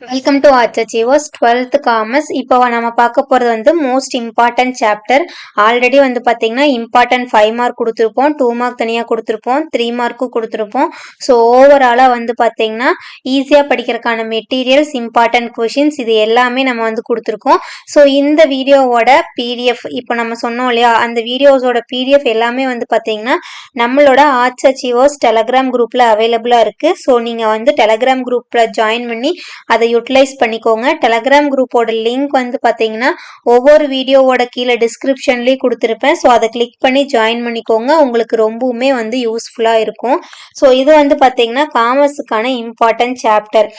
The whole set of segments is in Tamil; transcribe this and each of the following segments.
Welcome to arts achievers 12th commerce. இப்போ நம்ம பார்க்க போகிறது வந்து மோஸ்ட் இம்பார்ட்டன்ட் சாப்டர். ஆல்ரெடி வந்து பார்த்தீங்கன்னா இம்பார்ட்டன்ட் 5 மார்க் கொடுத்துருப்போம், 2 மார்க் தனியாக கொடுத்துருப்போம், 3 மார்க்கும் கொடுத்துருப்போம். ஸோ ஓவராலாக வந்து பார்த்தீங்கன்னா ஈஸியாக படிக்கிறதுக்கான மெட்டீரியல்ஸ், இம்பார்ட்டன்ட் கொஷின்ஸ் இது எல்லாமே நம்ம வந்து கொடுத்துருக்கோம். ஸோ இந்த வீடியோவோட பிடிஎஃப் இப்போ நம்ம சொன்னோம் இல்லையா, அந்த வீடியோஸோட பிடிஎஃப் எல்லாமே வந்து பார்த்தீங்கன்னா நம்மளோட ஆர்ட்ஸ் அச்சீவர்ஸ் டெலகிராம் குரூப்பில் அவைலபிளாக இருக்குது. ஸோ நீங்கள் வந்து டெலகிராம் குரூப்பில் ஜாயின் பண்ணி அதை யூட்டிலைஸ் பண்ணிக்கோங்க. டெலகிராம் குரூப்போட லிங்க் வந்து பார்த்தீங்கன்னா ஒவ்வொரு வீடியோவோட கீழே டிஸ்கிரிப்ஷன்லேயும் கொடுத்துருப்பேன். ஸோ அதை கிளிக் பண்ணி ஜாயின் பண்ணிக்கோங்க. உங்களுக்கு ரொம்பவுமே வந்து யூஸ்ஃபுல்லாக இருக்கும். ஸோ இது வந்து பார்த்தீங்கன்னா காமர்ஸுக்கான இம்பார்ட்டன்ட் சாப்டர்.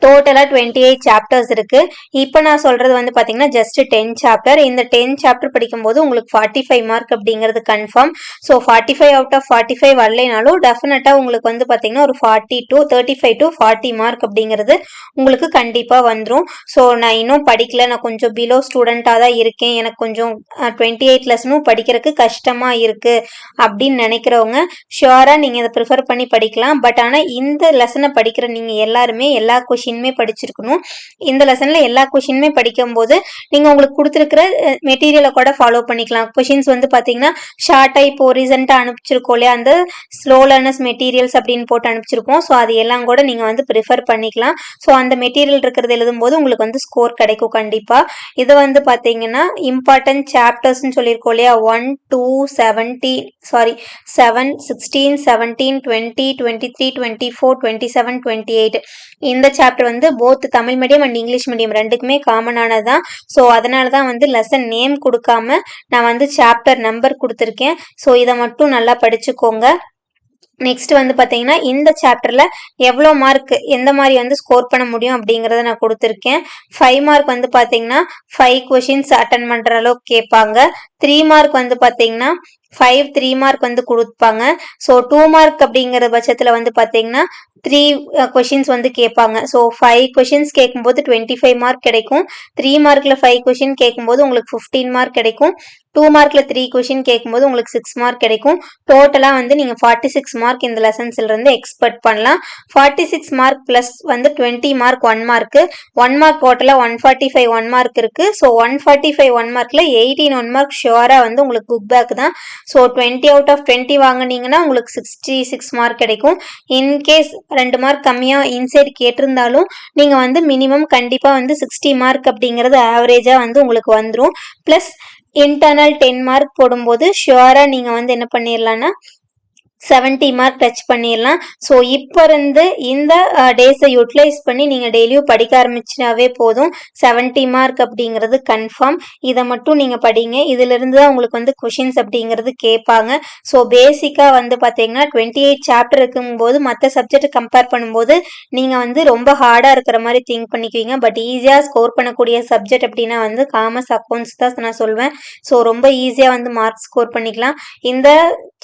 டோட்டலாக 28 சாப்டர்ஸ் இருக்குது. இப்போ நான் சொல்கிறது வந்து பார்த்தீங்கன்னா ஜஸ்ட் 10 சாப்டர். இந்த 10 சாப்டர் படிக்கும்போது உங்களுக்கு 45 மார்க் அப்படிங்கிறது கன்ஃபார்ம். ஸோ 45 அவுட் ஆஃப் 45 வரலைனாலும் டெஃபினட்டாக உங்களுக்கு வந்து பார்த்தீங்கன்னா ஒரு 35 to 40 மார்க் அப்படிங்கிறது உங்களுக்கு கண்டிப்பாக வந்துடும். ஸோ நான் இன்னும் படிக்கல, நான் கொஞ்சம் பிலோ ஸ்டூடெண்ட்டாக தான் இருக்கேன், எனக்கு கொஞ்சம் 28 லெசனும் படிக்கிறதுக்கு கஷ்டமாக இருக்குது அப்படின்னு நினைக்கிறவங்க ஷுவராக நீங்கள் இதை ப்ரிஃபர் பண்ணி படிக்கலாம். பட் ஆனால் இந்த லெசனை படிக்கிற நீங்கள் எல்லாருமே எல்லா கொஷினுமே படிச்சிருக்கணும். இந்த லெசன்ல எல்லா கொஷினுமே படிக்கும்போது நீங்க உங்களுக்கு கொடுத்துருக்கிற மெட்டீரியலை கூட ஃபாலோ பண்ணிக்கலாம். கொஷின்ஸ் வந்து பாத்தீங்கன்னா ஷார்ட்டா இப்போ ரீசெண்டா அனுப்பிச்சிருக்கோம் இல்லையா, அந்த ஸ்லோ லேர்னர்ஸ் மெட்டீரியல்ஸ் அப்படின்னு போட்டு அனுப்பிச்சிருக்கோம். ஸோ அது எல்லாம் கூட நீங்க வந்து ப்ரிஃபர் பண்ணிக்கலாம். ஸோ அந்த மெட்டீரியல் இருக்கிறது எழுதும்போது உங்களுக்கு வந்து ஸ்கோர் கிடைக்கும் கண்டிப்பா. இது வந்து பாத்தீங்கன்னா இம்பார்ட்டன்ட் சாப்டர்ஸ்ன்னு சொல்லியிருக்கோம் இல்லையா, 1 2 7 16 17 20 23 24 27 28 இந்த சாப்டர் வந்து both Tamil medium and English medium ரெண்டுக்குமே காமனானது தான். ஸோ அதனால தான் வந்து லெசன் நேம் கொடுக்காம நான் வந்து சாப்டர் நம்பர் கொடுத்துருக்கேன். ஸோ இதை மட்டும் நல்லா படிச்சுக்கோங்க. நெக்ஸ்ட் வந்து பார்த்தீங்கன்னா இந்த சாப்டரில் எவ்வளோ மார்க் எந்த மாதிரி வந்து ஸ்கோர் பண்ண முடியும் அப்படிங்கிறத நான் கொடுத்துருக்கேன். 5 மார்க் வந்து பார்த்தீங்கன்னா 5 கொஷின்ஸ் அட்டன் பண்ணுற அளவுக்கு கேட்பாங்க. 3 மார்க் வந்து பார்த்தீங்கன்னா 3 மார்க் வந்து கொடுப்பாங்க. ஸோ 2 மார்க் அப்படிங்கிற பட்சத்தில் வந்து பார்த்தீங்கன்னா 3 கொஷின்ஸ் வந்து கேட்பாங்க. ஸோ 5 கொஷின்ஸ் கேட்கும்போது 25 மார்க் கிடைக்கும். 3 மார்க்கில் 5 கொஷின் கேட்கும்போது உங்களுக்கு 15 மார்க் கிடைக்கும். 2 மார்க்கில் 3 கொஷின் கேட்கும்போது உங்களுக்கு 6 மார்க் கிடைக்கும். டோட்டலாக வந்து நீங்கள் 46 மார்க் இந்த லெசன்ஸ்லேருந்து எக்ஸ்பெக்ட் பண்ணலாம். 46 மார்க் ப்ளஸ் வந்து 20 மார்க் 1 மார்க்கு, 1 மார்க் டோட்டலாக 145 1 மார்க் இருக்குது. ஸோ 145 1 மார்க்கில் 18 1 மார்க் ஷுவராக வந்து உங்களுக்கு புக் பேக் தான். ஸோ 20 அவுட் ஆஃப் 20 வாங்கினீங்கன்னா உங்களுக்கு 66 மார்க் கிடைக்கும். இன்கேஸ் 2 மார்க் கம்மியாக இன்சைட் கேட்டிருந்தாலும் நீங்கள் வந்து மினிமம் கண்டிப்பாக வந்து 60 மார்க் அப்படிங்கிறது ஆவரேஜாக வந்து உங்களுக்கு வந்துடும். ப்ளஸ் இன்டர்னல் 10 மார்க் போடும்போது ஷுவராக நீங்கள் வந்து என்ன பண்ணிடலான்னா 70 மார்க் டச் பண்ணிடலாம். ஸோ இப்போ இருந்து இந்த டேஸை யூட்டிலைஸ் பண்ணி நீங்கள் டெய்லியும் படிக்க ஆரம்பிச்சினாவே போதும். 70 மார்க் அப்படிங்கிறது கன்ஃபார்ம். இதை மட்டும் நீங்கள் படிங்க. இதிலிருந்து தான் உங்களுக்கு வந்து கொஷின்ஸ் அப்படிங்கிறது கேட்பாங்க. ஸோ பேசிக்காக வந்து பார்த்தீங்கன்னா 28 சாப்டர் இருக்கும்போது மற்ற சப்ஜெக்ட் கம்பேர் பண்ணும்போது நீங்கள் வந்து ரொம்ப ஹார்டாக இருக்கிற மாதிரி திங்க் பண்ணிக்குவீங்க. பட் ஈஸியாக ஸ்கோர் பண்ணக்கூடிய சப்ஜெக்ட் அப்படின்னா வந்து காமர்ஸ் அக்கௌண்ட்ஸ் தான் நான் சொல்வேன். ஸோ ரொம்ப ஈஸியாக வந்து மார்க் ஸ்கோர் பண்ணிக்கலாம். இந்த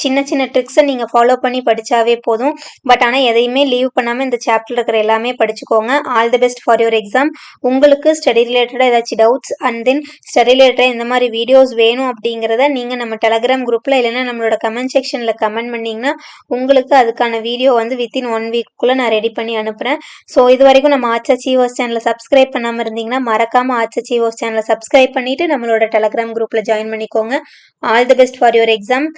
சின்ன சின்ன ட்ரிக்ஸை நீங்கள் ஃபாலோ பண்ணி படித்தாவே போதும். பட் ஆனால் எதையுமே லீவ் பண்ணாமல் இந்த சாப்டர் இருக்கிற எல்லாமே படிச்சுக்கோங்க. All the best for your exam. உங்களுக்கு ஸ்டடி ரிலேட்டடாக ஏதாச்சும் டவுட்ஸ் அண்ட் தென் ஸ்டடி ரிலேட்டடாக இந்த மாதிரி வீடியோஸ் வேணும் அப்படிங்கிறத நீங்கள் நம்ம டெலகிராம் குரூப்பில் இல்லைன்னா நம்மளோட கமெண்ட் செக்ஷனில் கமெண்ட் பண்ணிங்கன்னா உங்களுக்கு அதுக்கான வீடியோ வந்து வித்தின் 1 வீக்குள்ளே நான் ரெடி பண்ணி அனுப்புகிறேன். ஸோ இது வரைக்கும் நம்ம ஆர்ட்ஸ் அச்சீவர்ஸ் சேனலை சப்ஸ்கிரைப் பண்ணாமல் இருந்தீங்கன்னா மறக்காமல் ஆர்ட்ஸ் அச்சீவர்ஸ் சேனலை சப்ஸ்கிரைப் பண்ணிவிட்டு நம்மளோட டெலகிராம் குரூப்பில் ஜாயின் பண்ணிக்கோங்க. All the best for your exam.